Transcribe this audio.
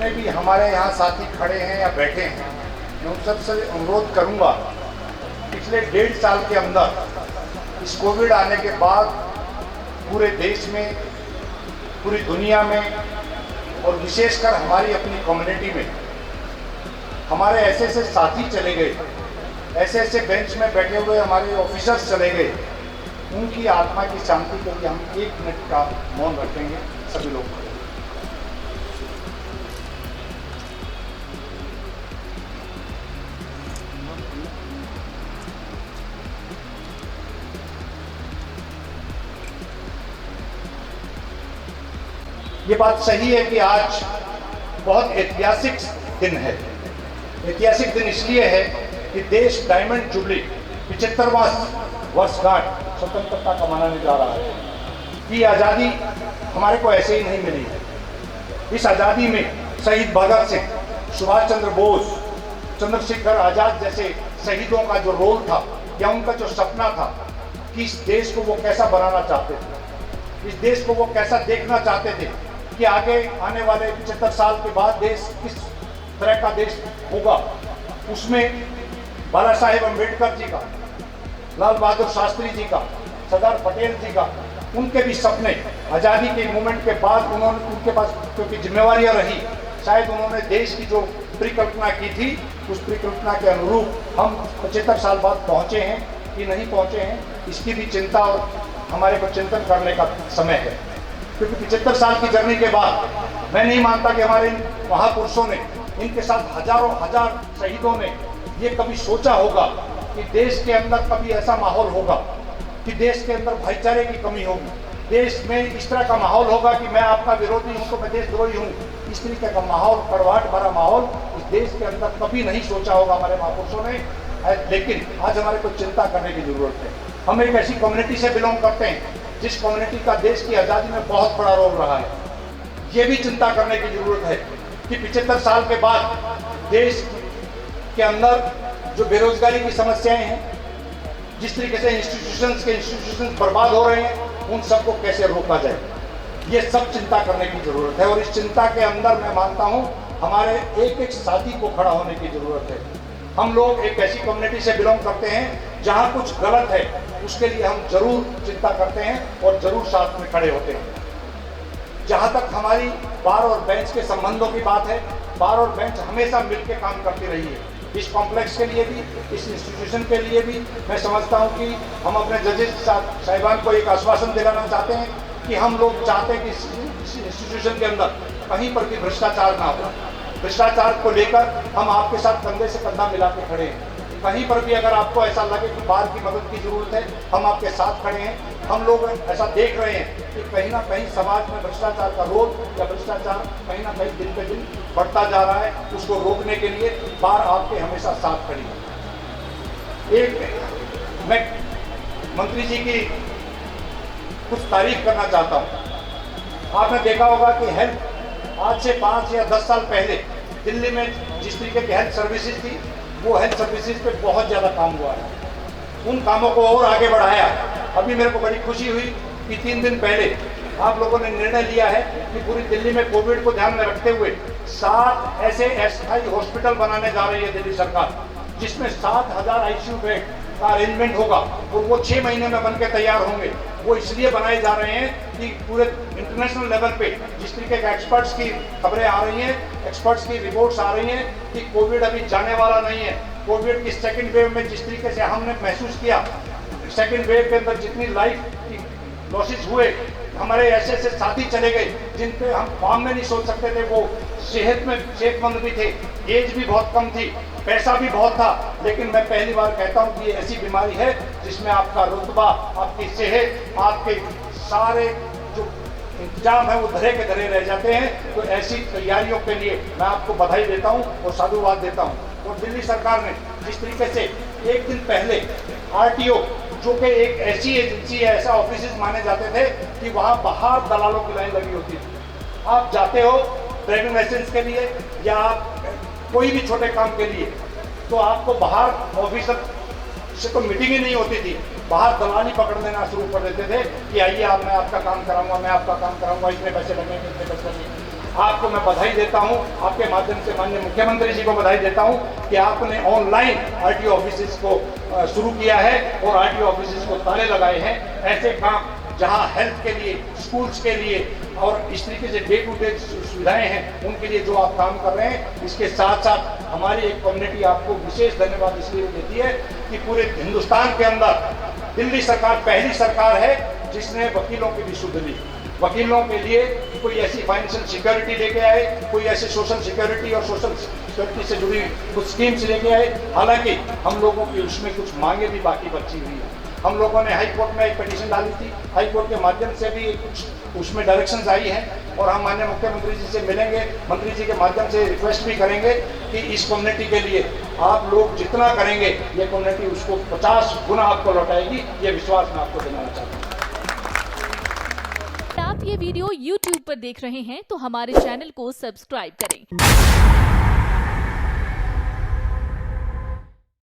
जितने भी हमारे यहाँ साथी खड़े हैं या बैठे हैं, मैं उन सबसे अनुरोध करूँगा, पिछले 1.5 साल के अंदर इस कोविड आने के बाद पूरे देश में, पूरी दुनिया में और विशेषकर हमारी अपनी कम्युनिटी में हमारे ऐसे ऐसे साथी चले गए, ऐसे ऐसे बेंच में बैठे हुए हमारे ऑफिसर्स चले गए। उनकी आत्मा की शांति के लिए हम 1 मिनट का मौन रखेंगे सभी लोग। ये बात सही है कि आज बहुत ऐतिहासिक दिन है। ऐतिहासिक दिन इसलिए है कि देश डायमंड जुबली 75वां वर्षगांठ स्वतंत्रता का मनाने जा रहा है। ये आज़ादी हमारे को ऐसे ही नहीं मिली है। इस आज़ादी में शहीद भगत सिंह, सुभाष चंद्र बोस, चंद्रशेखर आज़ाद जैसे शहीदों का जो रोल था या उनका जो सपना था कि इस देश को वो कैसा बनाना चाहते थे, इस देश को वो कैसा देखना चाहते थे कि आगे आने वाले 75 साल के बाद देश किस तरह का देश होगा, उसमें बाला साहेब अम्बेडकर जी का, लाल बहादुर शास्त्री जी का, सरदार पटेल जी का, उनके भी सपने आज़ादी के मूवमेंट के बाद उनके पास क्योंकि जिम्मेवारियां रही, शायद उन्होंने देश की जो परिकल्पना की थी उस परिकल्पना के अनुरूप हम 75 साल बाद पहुँचे हैं कि नहीं पहुँचे हैं, इसकी भी चिंता और हमारे को चिंतन करने का समय है। क्योंकि 75 साल की जर्नी के बाद मैं नहीं मानता कि हमारे इन महापुरुषों ने, इनके साथ हजारों हजार शहीदों ने ये कभी सोचा होगा कि देश के अंदर कभी ऐसा माहौल होगा कि देश के अंदर भाईचारे की कमी होगी, देश में इस तरह का माहौल होगा कि मैं आपका विरोधी हूँ तो मैं देशद्रोही हूँ। इस तरीके का माहौल, कड़वाहट भरा माहौल इस देश के अंदर कभी नहीं सोचा होगा हमारे महापुरुषों ने। लेकिन आज हमारे को चिंता करने की जरूरत है। हम एक ऐसी कम्युनिटी से बिलोंग करते हैं जिस कम्युनिटी का देश की आज़ादी में बहुत बड़ा रोल रहा है। ये भी चिंता करने की जरूरत है कि 75 साल के बाद देश के अंदर जो बेरोजगारी की समस्याएं हैं, जिस तरीके से इंस्टीट्यूशंस बर्बाद हो रहे हैं, उन सबको कैसे रोका जाए, ये सब चिंता करने की जरूरत है। और इस चिंता के अंदर मैं मानता हूँ हमारे एक एक साथी को खड़ा होने की जरूरत है। हम लोग एक ऐसी कम्युनिटी से बिलोंग करते हैं जहाँ कुछ गलत है, उसके लिए हम जरूर चिंता करते हैं और जरूर साथ में खड़े होते हैं। जहाँ तक हमारी बार और बेंच के संबंधों की बात है, बार और बेंच हमेशा मिलकर काम करती रही है। इस कॉम्प्लेक्स के लिए भी, इस इंस्टीट्यूशन के लिए भी मैं समझता हूँ कि हम अपने जजेस साहिबान को एक आश्वासन दिलाना चाहते हैं कि हम लोग चाहते हैं कि इस इंस्टीट्यूशन के अंदर कहीं पर भी भ्रष्टाचार ना हो। भ्रष्टाचार को लेकर हम आपके साथ कंधे से कंधा मिला के खड़े हैं। कहीं पर भी अगर आपको ऐसा लगे कि बाहर की मदद की जरूरत है, हम आपके साथ खड़े हैं। हम लोग ऐसा देख रहे हैं कि कहीं ना कहीं समाज में भ्रष्टाचार का रोल या भ्रष्टाचार कहीं ना कहीं दिन पे दिन बढ़ता जा रहा है। उसको रोकने के लिए बार आपके हमेशा साथ खड़ी है। एक मैं मंत्री जी की कुछ तारीफ करना चाहता हूँ। आपने देखा होगा कि हेल्थ आज से 5 या 10 साल पहले दिल्ली में जिस तरीके की हेल्थ सर्विसेज थी, वो हेल्थ सर्विसेज पे बहुत ज़्यादा काम हुआ है। उन कामों को और आगे बढ़ाया। अभी मेरे को बड़ी खुशी हुई कि 3 दिन पहले आप लोगों ने निर्णय लिया है कि पूरी दिल्ली में कोविड को ध्यान में रखते हुए 7 ऐसे अस्थायी हॉस्पिटल बनाने जा रही है दिल्ली सरकार, जिसमें 7000 ICU बेड का अरेंजमेंट होगा और वो 6 महीने में बनकर तैयार होंगे। वो इसलिए बनाए जा रहे हैं कि पूरे इंटरनेशनल लेवल पे जिस तरीके के एक्सपर्ट्स की खबरें आ रही हैं, एक्सपर्ट्स की रिपोर्ट्स आ रही हैं कि कोविड अभी जाने वाला नहीं है। कोविड की सेकेंड वेव में जिस तरीके से हमने महसूस किया, सेकेंड वेव के अंदर जितनी लाइफ की लॉसेस हुए, हमारे ऐसे ऐसे साथी चले गए जिन पे हम काम में नहीं सोच सकते थे। वो सेहतमंद भी थे, एज भी बहुत कम थी, पैसा भी बहुत था। लेकिन मैं पहली बार कहता हूँ कि ये ऐसी बीमारी है जिसमें आपका रुतबा, आपकी सेहत, आपके सारे जो इंतजाम है वो धरे के धरे रह जाते हैं। तो ऐसी तैयारियों के लिए मैं आपको बधाई देता हूँ और साधुवाद देता हूँ। और दिल्ली सरकार ने जिस तरीके से एक दिन पहले RTO, जो कि एक ऐसी एजेंसी है, ऐसा ऑफिस माने जाते थे कि वहाँ बाहर दलालों की लाइन लगी होती थी। आप जाते हो ड्राइविंग लाइसेंस के लिए या आप कोई भी छोटे काम के लिए, तो आपको बाहर ऑफिसर से तो मीटिंग ही नहीं होती थी, बाहर दलाली पकड़ लेना शुरू कर देते थे कि आइए आप, मैं आपका काम कराऊंगा, मैं आपका काम कराऊंगा, इतने पैसे लगेंगे, इतने पैसे लगेंगे। आपको मैं बधाई देता हूं, आपके माध्यम से माननीय मुख्यमंत्री जी को बधाई देता हूं कि आपने ऑनलाइन आरटीओ ऑफिसेज को शुरू किया है और आरटीओ ऑफिसेज को ताले लगाए हैं। ऐसे काम जहां हेल्थ के लिए, स्कूल्स के लिए और इस तरीके से डे टू डे सुविधाएं हैं, उनके लिए जो आप काम कर रहे हैं, इसके साथ साथ हमारी एक कम्युनिटी आपको विशेष धन्यवाद इसलिए देती है कि पूरे हिंदुस्तान के अंदर दिल्ली सरकार पहली सरकार है जिसने वकीलों की भी सुध ली। वकीलों के लिए कोई ऐसी फाइनेंशियल सिक्योरिटी लेके आए, कोई ऐसे सोशल सिक्योरिटी और सोशल सिक्योरिटी से जुड़ी कुछ स्कीम्स लेके आए। हालांकि हम लोगों की उसमें कुछ मांगे भी बाकी बची हुई है। हम लोगों ने हाई कोर्ट में एक पिटीशन डाली थी, हाई कोर्ट के माध्यम से भी कुछ उसमें डायरेक्शंस आई हैं और हम माननीय मुख्यमंत्री जी से मिलेंगे, मंत्री जी के माध्यम से रिक्वेस्ट भी करेंगे कि इस कम्युनिटी के लिए आप लोग जितना करेंगे ये कम्युनिटी उसको 50 गुना आपको लौटाएगी, ये विश्वास मैं आपको दिलाना चाहता हूँ। आप ये वीडियो YouTube पर देख रहे हैं तो हमारे चैनल को सब्सक्राइब करें